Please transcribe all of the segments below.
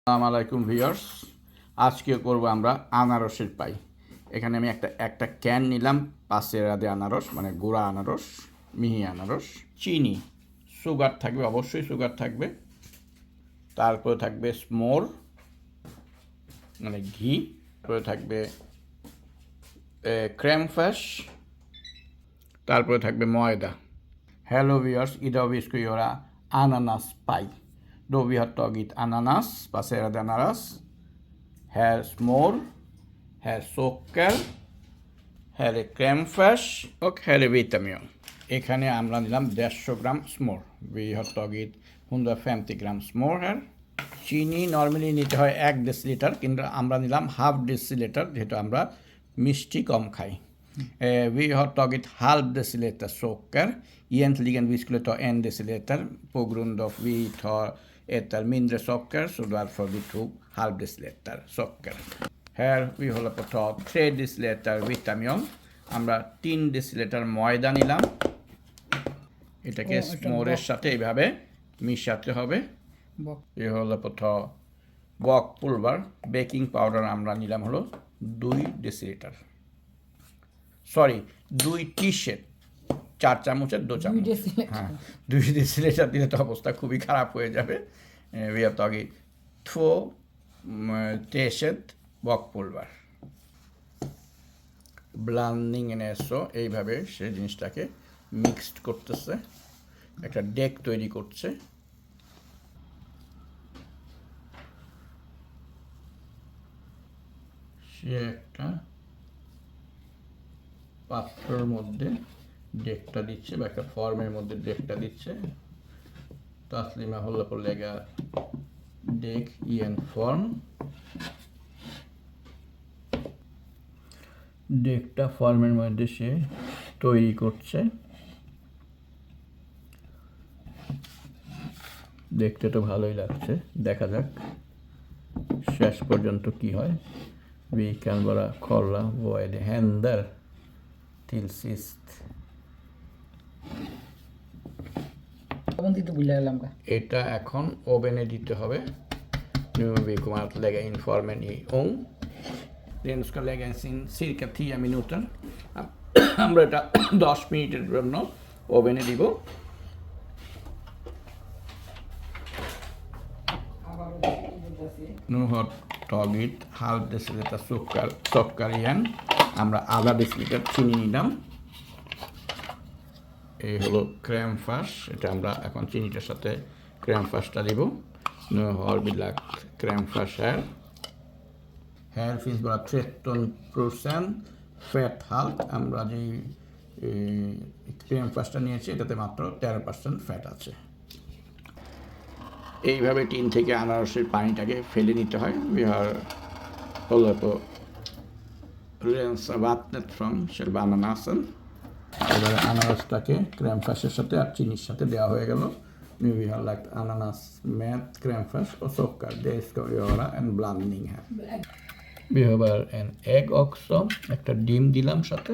আসসালামু আলাইকুম ভিউয়ার্স, আজকে করব আমরা আনারসের পাই। এখানে আমি একটা ক্যান নিলাম, পাশের রাধে আনারস মানে গুঁড়া আনারস, মিহি আনারস, চিনি, সুগার থাকবে, অবশ্যই সুগার থাকবে। তারপরে থাকবে স্মোর মানে ঘি, তারপরে থাকবে ক্রেম ফ্রেশ, তারপরে থাকবে ময়দা। Hello viewers, idag vi ska göra ananaspaj. Då vi har tagit ananas, passerad ananas. Här smör, här socker, här är crème fraîche och här är vitamin. এখানে আমরা নিলাম 150 গ্রাম স্মোর। Vi har tagit 150 গ্রাম স্মোর här. চিনি normally নিতে হয় 1 decilitre, কিন্তু আমরা নিলাম half decilitre, যেহেতু আমরা মিষ্টি কম খাই। Vi har tagit halv deciliter socker. Egentligen vi skulle ta 1 deciliter på grund av vi äter mindre socker, så därför vi tog halv deciliter socker. Här vi håller på att ta 3 deciliter vitamin. আমরা 3 deciliter ময়দা নিলাম। এটাকে স্মোরের সাথে এইভাবে মিশাতে হবে। Vi håller på att ta bakpulver, baking powder আমরা নিলাম হলো 2 deciliter. সরি 2 টি-শেপ, 4 চামচের 2 চামচ। হ্যাঁ, 2 ডেসিলিটার দিলে তো অবস্থা খুবই খারাপ হয়ে যাবে। Vi har tagit 2 tesked bakpulver. ব্লান্ডিংয়ে এসো এইভাবে সেই জিনিসটাকে মিক্সড করতেছে, একটা ডেক তৈরি করছে। সে একটা পাত্রের মধ্যে ডেকটা দিচ্ছে বা একটা ফর্মের মধ্যে ডেকটা দিচ্ছে। তাসলিমা হলো på lägga deg i en form. ডেকটা ফর্মের মধ্যে সে তৈরি করছে। দেখতে তো ভালোই লাগছে, দেখা যাক শেষ পর্যন্ত কি হয়। Vi kan bara kolla vad det händer till sist. এটা এখন ওভেনে দিতে হবে। Nu vi kommer att lägga in formen i ugn. Den ska läggas in cirka 10 minuter. আমরা এটা 10 মিনিটের জন্য ওভেনে দিব। Nu har tagit halv deciliter socker igen. আমরা আধা ডেসিলিটার চিনি নিলাম। এই হলো ক্রেম ফ্রেশ, এটা আমরা এখন চিনিটার সাথে ক্রেম ফ্রেশটা দিব। Nu har vi lagt crème fraîche här. Här finns bara 13% fetthalt. আমরা যে ক্রেম ফ্রেশটা নিয়েছি এটাতে মাত্র 13% ফ্যাট আছে। এইভাবে টিন থেকে আনারসের পানিটাকে ফেলে নিতে হয়। Vi håller på rensa vattnet från själva ananasen. এবারে আনারসটাকে ক্রেম ফ্রেশের সাথে আর চিনির সাথে দেওয়া হয়ে গেল। Nu vi har lagt ananas med crème fraîche och socker. Det ska vi göra en blandning här. Vi behöver en ägg också. একটা ডিম দিলাম সাথে।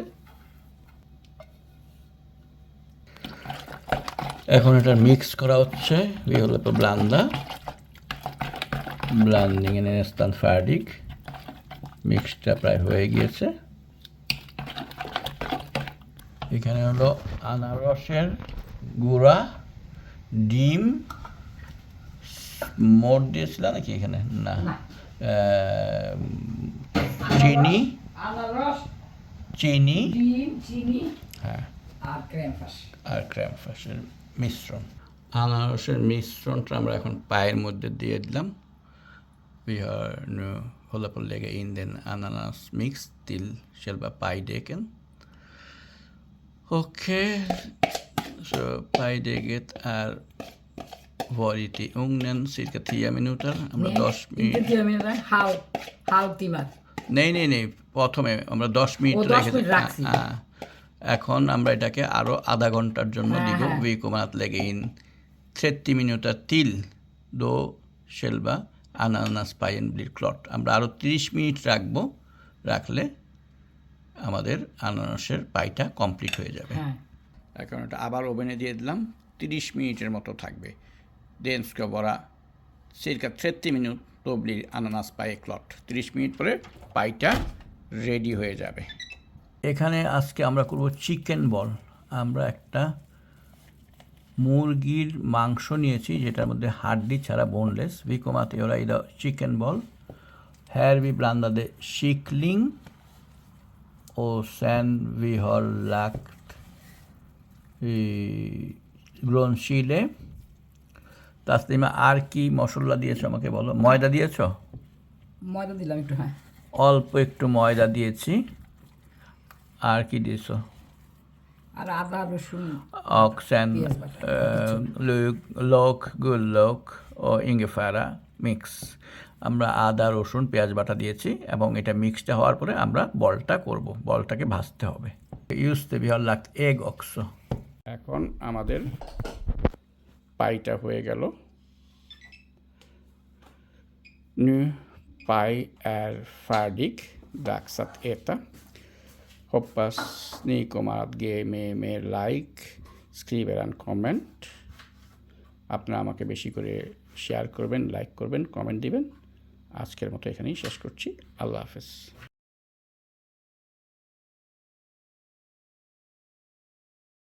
এখন এটা মিক্স করা হচ্ছে। Vi håller på att blanda. Blandningen är nästan färdig. মিক্সটা প্রায় হয়ে গিয়েছে। এখানে হলো আনারসের গুঁড়া, ডিম, মোট দিয়েছিল নাকি এখানে? না, চিনি, হ্যাঁ, আর ক্রেম ফ্রেশের মিশ্রণ। আনারসের মিশ্রণটা আমরা এখন পায়ের মধ্যে দিয়ে দিলাম। Vi har nu håller på att lägga in den ananasmix till själva pajdegen. Okej, så pajdeget är varit i ugnen cirka 10 minuter. আমরা 10 minute, inte 10 minuter, halvtimme. Nej, প্রথমে আমরা 10 মিনিট রেখেছি। এখন আমরা এটাকে আরো আধা ঘন্টার জন্য দিব। Vi kommer att lägga in 30 minuter till, då själva ananaspajen blir klart. আমরা আরো 30 মিনিট রাখবো, রাখলে আমাদের আনারসের পাইটা কমপ্লিট হয়ে যাবে। এখন এটা আবার ওভেনে দিয়ে দিলাম, 30 মিনিটের মতো থাকবে। Den ska vara cirka 30 minuter Då blir ananaspaj klart. 30 minute পরে পাইটা রেডি হয়ে যাবে। এখানে আজকে আমরা করব চিকেন বল। আমরা একটা মুরগির মাংস নিয়েছি যেটার মধ্যে হাড্ডি ছাড়া boneless. Vi kommer att göra idag chicken boll. Här vi blandade kyckling och sen vi har lagt grön chili. Taslima আর কি মশলা দিয়েছো আমাকে বলো? ময়দা দিয়েছো? ময়দা দিলাম একটু, হ্যাঁ। অল্প একটু ময়দা দিয়েছি। আর কি দিয়েছো? আর আদা রসুন Och sen পেঁয়াজ বাটা। lök, gullök och ingefära mix. আমরা আদা রসুন পেঁয়াজ বাটা দিয়েছি এবং এটা মিক্সটা হওয়ার পরে আমরা বলটা করব। বলটাকে ভাজতে হবে। Just det, vi har lagt ägg också. এখন আমাদের পাইটা হয়ে গেল। Nu paj är färdig. Dags att äta. Hoppas ni kommer att ge mig mer like, skriver en comment. আপনারা আমাকে বেশি করে শেয়ার করবেন, লাইক করবেন, কমেন্ট দিবেন। আজকের মতো এখানেই শেষ করছি। আল্লাহ হাফেজ।